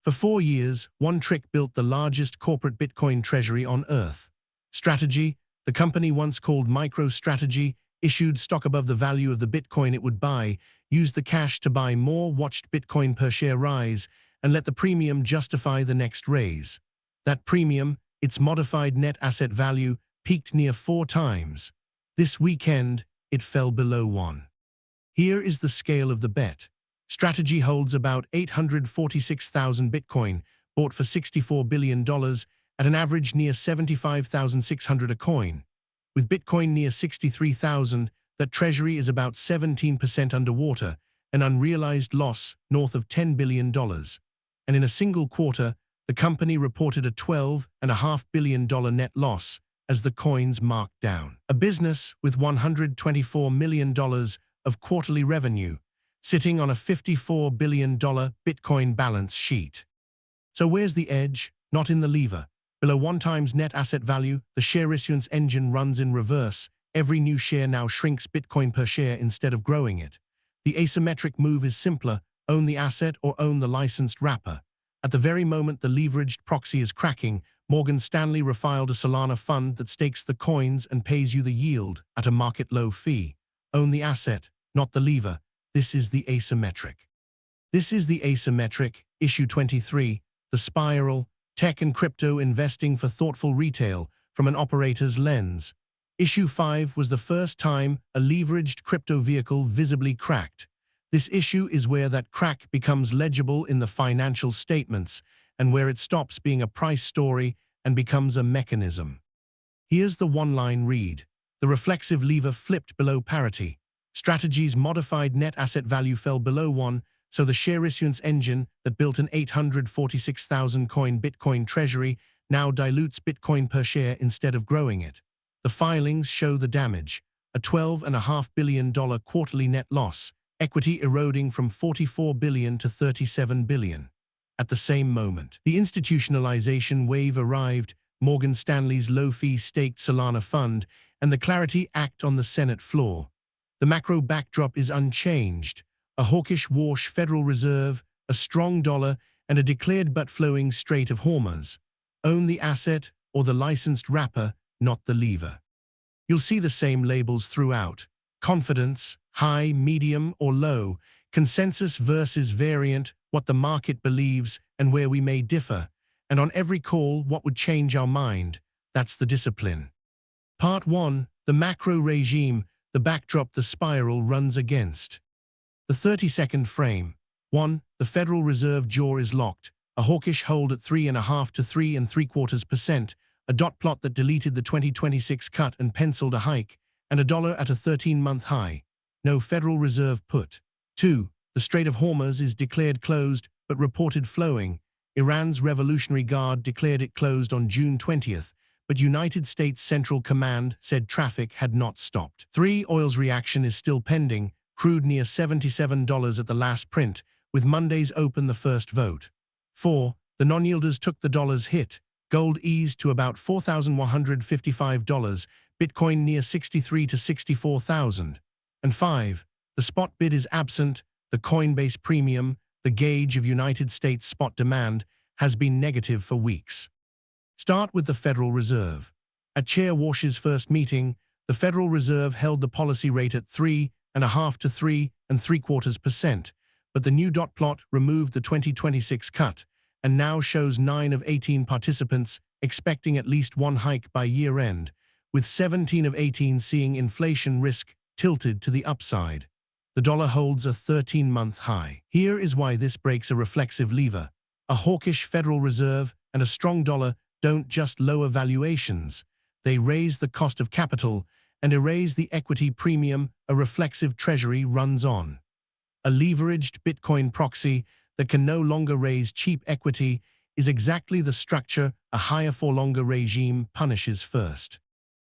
For 4 years, one trick built the largest corporate Bitcoin treasury on Earth. Strategy, the company once called MicroStrategy, issued stock above the value of the Bitcoin it would buy, used the cash to buy more, watched Bitcoin per share rise, and let the premium justify the next raise. That premium, its modified net asset value, peaked near 4 times. This weekend, it fell below 1. Here is the scale of the bet. Strategy holds about 846,000 Bitcoin, bought for $64 billion, at an average near 75,600 a coin. With Bitcoin near 63,000, that treasury is about 17% underwater, an unrealized loss north of $10 billion. And in a single quarter, the company reported a $12.5 billion net loss as the coins marked down. A business with $124 million of quarterly revenue, sitting on a $54 billion Bitcoin balance sheet. So where's the edge? Not in the lever. Below 1 times net asset value, the share issuance engine runs in reverse. Every new share now shrinks Bitcoin per share instead of growing it. The asymmetric move is simpler: own the asset or own the licensed wrapper. At the very moment the leveraged proxy is cracking, Morgan Stanley refiled a Solana fund that stakes the coins and pays you the yield at a market-low fee. Own the asset, not the lever. This is the asymmetric. Issue 23, the spiral, tech and crypto investing for thoughtful retail from an operator's lens. Issue 5 was the first time a leveraged crypto vehicle visibly cracked. This issue is where that crack becomes legible in the financial statements and where it stops being a price story and becomes a mechanism. Here's the one-line read. The reflexive lever flipped below parity. Strategy's modified net asset value fell below 1, so the share issuance engine that built an 846,000 coin Bitcoin treasury now dilutes Bitcoin per share instead of growing it. The filings show the damage: a $12.5 billion quarterly net loss, equity eroding from $44 billion to $37 billion. At the same moment, the institutionalization wave arrived: Morgan Stanley's low-fee staked Solana fund and the Clarity Act on the Senate floor. The macro backdrop is unchanged: a hawkish wash Federal Reserve, a strong dollar, and a declared but flowing Strait of Hormuz. Own the asset or the licensed wrapper, not the lever. You'll see the same labels throughout: confidence, high, medium, or low; consensus versus variant, what the market believes and where we may differ; and on every call, what would change our mind. That's the discipline. Part 1, the macro regime, the backdrop the spiral runs against. The 30-second frame. 1. The Federal Reserve jaw is locked, a hawkish hold at 3.5 to 3.75%, a dot plot that deleted the 2026 cut and penciled a hike, and a dollar at a 13-month high. No Federal Reserve put. 2. The Strait of Hormuz is declared closed but reported flowing. Iran's Revolutionary Guard declared it closed on June 20th, but United States Central Command said traffic had not stopped. 3. Oil's reaction is still pending, crude near $77 at the last print, with Monday's open the first vote. 4. The non-yielders took the dollar's hit. Gold eased to about $4,155, Bitcoin near 63 to 64,000. And 5. The spot bid is absent. The Coinbase premium, the gauge of United States spot demand, has been negative for weeks. Start with the Federal Reserve. At Chair Warsh's first meeting, the Federal Reserve held the policy rate at 3.5 to 3.75%, but the new dot plot removed the 2026 cut and now shows 9 of 18 participants expecting at least one hike by year-end, with 17 of 18 seeing inflation risk tilted to the upside. The dollar holds a 13-month high. Here is why this breaks a reflexive lever. A hawkish Federal Reserve and a strong dollar don't just lower valuations, they raise the cost of capital and erase the equity premium a reflexive treasury runs on. A leveraged Bitcoin proxy that can no longer raise cheap equity is exactly the structure a higher-for-longer regime punishes first.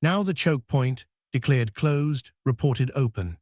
Now the choke point: declared closed, reported open.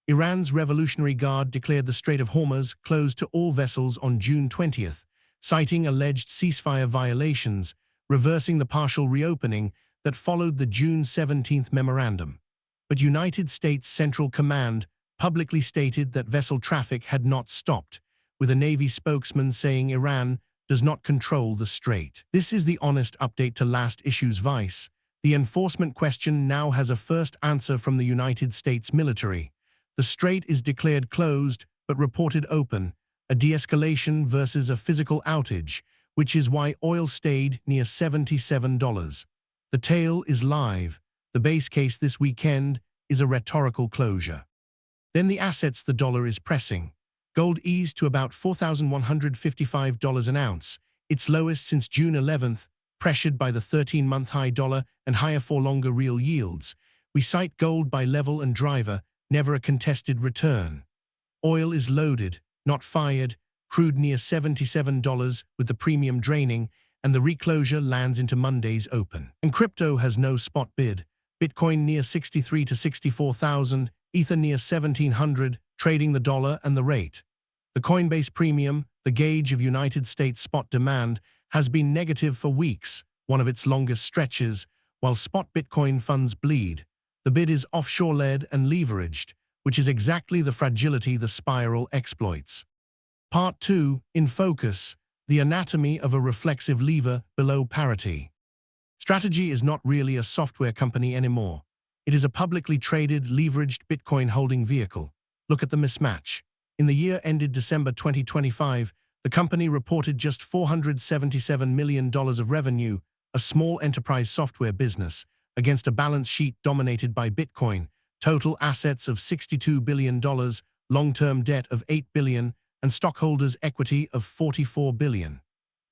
Iran's Revolutionary Guard declared the Strait of Hormuz closed to all vessels on June 20th, citing alleged ceasefire violations, reversing the partial reopening that followed the June 17th memorandum. But United States Central Command publicly stated that vessel traffic had not stopped, with a Navy spokesman saying Iran does not control the strait. This is the honest update to last issue's Vice. The enforcement question now has a first answer from the United States military. The strait is declared closed but reported open, a de-escalation versus a physical outage, which is why oil stayed near $77. The tale is live. The base case this weekend is a rhetorical closure. Then the assets the dollar is pressing. Gold eased to about $4,155 an ounce, its lowest since June 11th, pressured by the 13-month high dollar and higher for longer real yields. We cite gold by level and driver, never a contested return. Oil is loaded, not fired, crude near $77 with the premium draining, and the reclosure lands into Monday's open. And crypto has no spot bid. Bitcoin near 63 to 64,000, Ether near 1,700, trading the dollar and the rate. The Coinbase premium, the gauge of United States spot demand, has been negative for weeks, one of its longest stretches, while spot Bitcoin funds bleed. The bid is offshore-led and leveraged, which is exactly the fragility the spiral exploits. Part 2, in focus, the anatomy of a reflexive lever below parity. Strategy is not really a software company anymore. It is a publicly traded, leveraged Bitcoin holding vehicle. Look at the mismatch. In the year ended December 2025, the company reported just $477 million of revenue, a small enterprise software business, against a balance sheet dominated by Bitcoin, total assets of $62 billion, long-term debt of $8 billion, and stockholders' equity of $44 billion.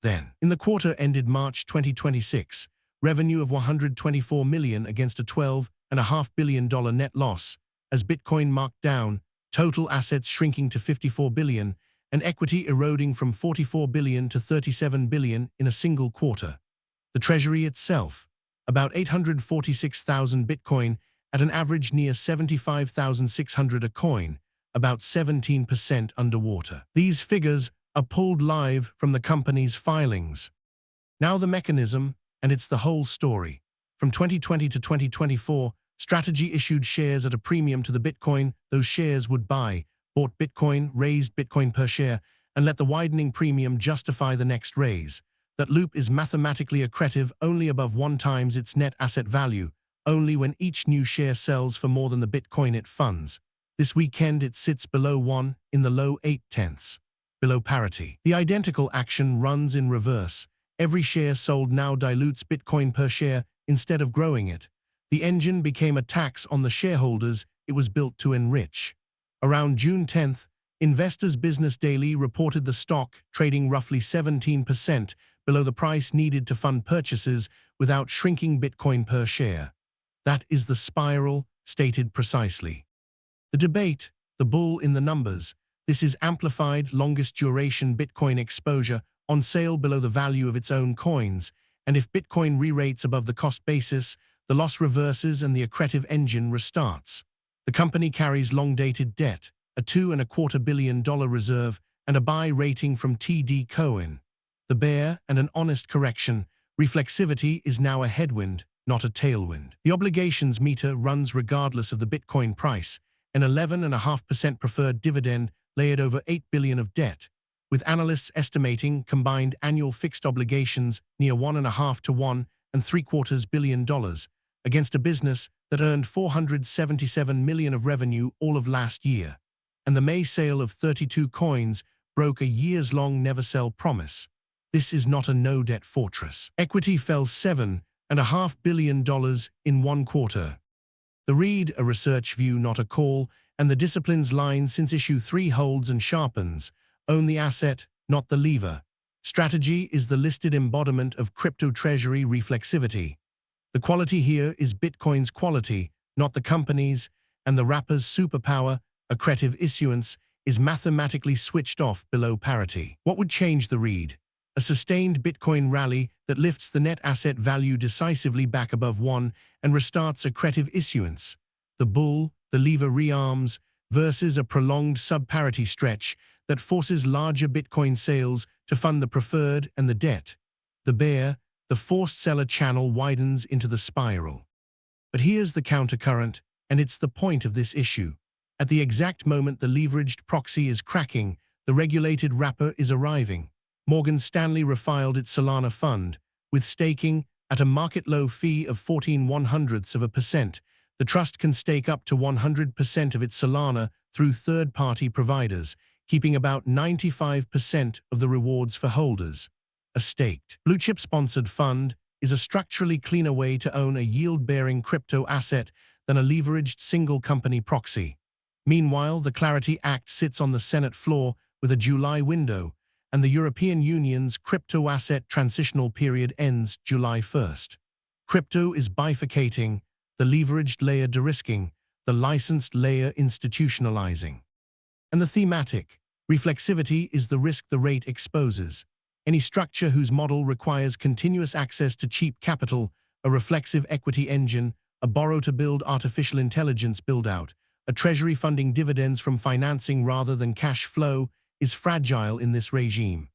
Then, in the quarter ended March 2026, revenue of $124 million against a $12.5 billion net loss, as Bitcoin marked down, total assets shrinking to $54 billion, and equity eroding from $44 billion to $37 billion in a single quarter. The treasury itself, about 846,000 Bitcoin at an average near 75,600 a coin, about 17% underwater. These figures are pulled live from the company's filings. Now the mechanism, and it's the whole story. From 2020 to 2024, Strategy issued shares at a premium to the Bitcoin those shares would buy, bought Bitcoin, raised Bitcoin per share, and let the widening premium justify the next raise. That loop is mathematically accretive only above 1 times its net asset value, only when each new share sells for more than the Bitcoin it funds. This weekend it sits below 1, in the low 0.8, below parity. The identical action runs in reverse. Every share sold now dilutes Bitcoin per share instead of growing it. The engine became a tax on the shareholders it was built to enrich. Around June 10th, Investors Business Daily reported the stock trading roughly 17% below the price needed to fund purchases without shrinking Bitcoin per share. That is the spiral, stated precisely. The debate, the bull in the numbers, this is amplified longest duration Bitcoin exposure on sale below the value of its own coins, and if Bitcoin re-rates above the cost basis, the loss reverses and the accretive engine restarts. The company carries long-dated debt, a $2.25 billion reserve, and a buy rating from TD Cowen. The bear and an honest correction, reflexivity is now a headwind, not a tailwind. The obligations meter runs regardless of the Bitcoin price, an 11.5% preferred dividend layered over $8 billion of debt, with analysts estimating combined annual fixed obligations near $1.5 to $1.75 billion, against a business that earned $477 million of revenue all of last year. And the May sale of 32 coins broke a years-long never-sell promise. This is not a no-debt fortress. Equity fell $7.5 billion in 1 quarter. The read, a research view, not a call, and the disciplines line since issue 3 holds and sharpens. Own the asset, not the lever. Strategy is the listed embodiment of crypto treasury reflexivity. The quality here is Bitcoin's quality, not the company's, and the wrapper's superpower, accretive issuance, is mathematically switched off below parity. What would change the read? A sustained Bitcoin rally that lifts the net asset value decisively back above 1 and restarts accretive issuance. The bull, the lever rearms, versus a prolonged sub-parity stretch that forces larger Bitcoin sales to fund the preferred and the debt. The bear, the forced seller channel widens into the spiral. But here's the countercurrent, and it's the point of this issue. At the exact moment the leveraged proxy is cracking, the regulated wrapper is arriving. Morgan Stanley refiled its Solana fund, with staking at a market-low fee of 14/100%. The trust can stake up to 100% of its Solana through third-party providers, keeping about 95% of the rewards for holders. A staked, blue-chip-sponsored fund is a structurally cleaner way to own a yield-bearing crypto asset than a leveraged single-company proxy. Meanwhile, the Clarity Act sits on the Senate floor with a July window, and the European Union's crypto asset transitional period ends July 1st. Crypto is bifurcating, the leveraged layer de-risking, the licensed layer institutionalizing. And the thematic, reflexivity, is the risk the rate exposes. Any structure whose model requires continuous access to cheap capital, a reflexive equity engine, a borrow-to-build artificial intelligence build-out, a treasury funding dividends from financing rather than cash flow, is fragile in this regime.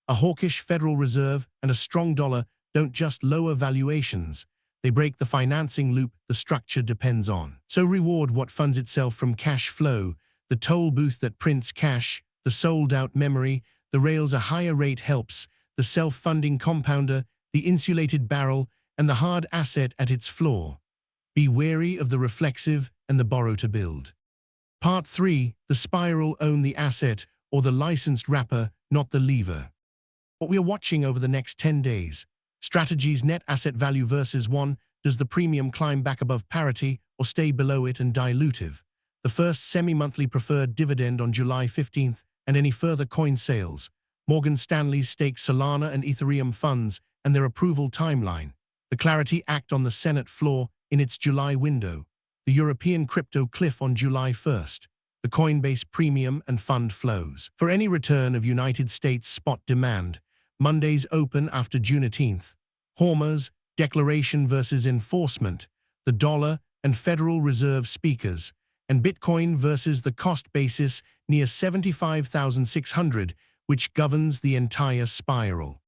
A hawkish Federal Reserve and a strong dollar don't just lower valuations, they break the financing loop the structure depends on. So reward what funds itself from cash flow, the toll booth that prints cash, the sold-out memory, the rails a higher rate helps, the self-funding compounder, the insulated barrel, and the hard asset at its floor. Be wary of the reflexive and the borrow-to-build. Part 3. The spiral: own the asset, or the licensed wrapper, not the lever. What we are watching over the next 10 days. Strategy's net asset value versus 1. Does the premium climb back above parity or stay below it and dilutive? The first semi-monthly preferred dividend on July 15th and any further coin sales. Morgan Stanley's stake Solana and Ethereum funds and their approval timeline. The Clarity Act on the Senate floor in its July window. The European crypto cliff on July 1st. The Coinbase premium and fund flows. For any return of United States spot demand, Monday's open after Juneteenth. Hormuz, declaration versus enforcement, the dollar and Federal Reserve speakers, and Bitcoin versus the cost basis near 75,600, which governs the entire spiral.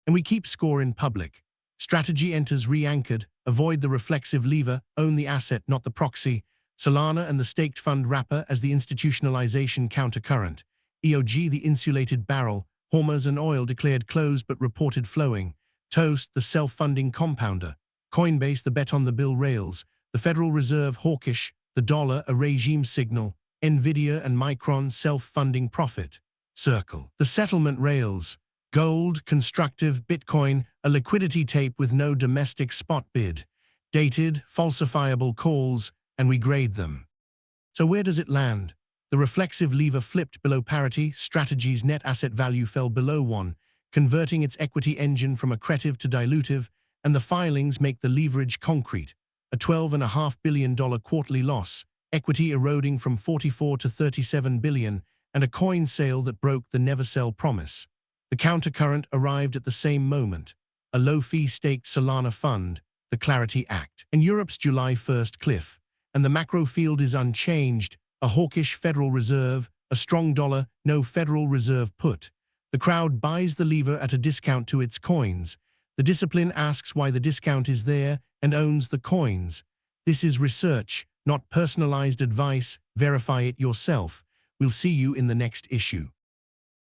And we keep score in public. Strategy enters re-anchored, avoid the reflexive lever, own the asset, not the proxy. Solana and the staked fund wrapper as the institutionalization countercurrent. EOG the insulated barrel. Hormuz and oil declared closed but reported flowing. Toast the self-funding compounder. Coinbase the bet on the bill rails. The Federal Reserve hawkish. The dollar a regime signal. Nvidia and Micron self-funding profit. Circle the settlement rails. Gold, constructive, Bitcoin, a liquidity tape with no domestic spot bid. Dated, falsifiable calls, and we grade them. So where does it land? The reflexive lever flipped below parity. Strategy's net asset value fell below 1, converting its equity engine from accretive to dilutive, and the filings make the leverage concrete. A $12.5 billion quarterly loss, equity eroding from 44 to 37 billion, and a coin sale that broke the never sell promise. The countercurrent arrived at the same moment. A low-fee staked Solana fund, the Clarity Act, and Europe's July 1st cliff. And the macro field is unchanged, a hawkish Federal Reserve, a strong dollar, no Federal Reserve put. The crowd buys the lever at a discount to its coins. The discipline asks why the discount is there and owns the coins. This is research, not personalized advice. Verify it yourself. We'll see you in the next issue.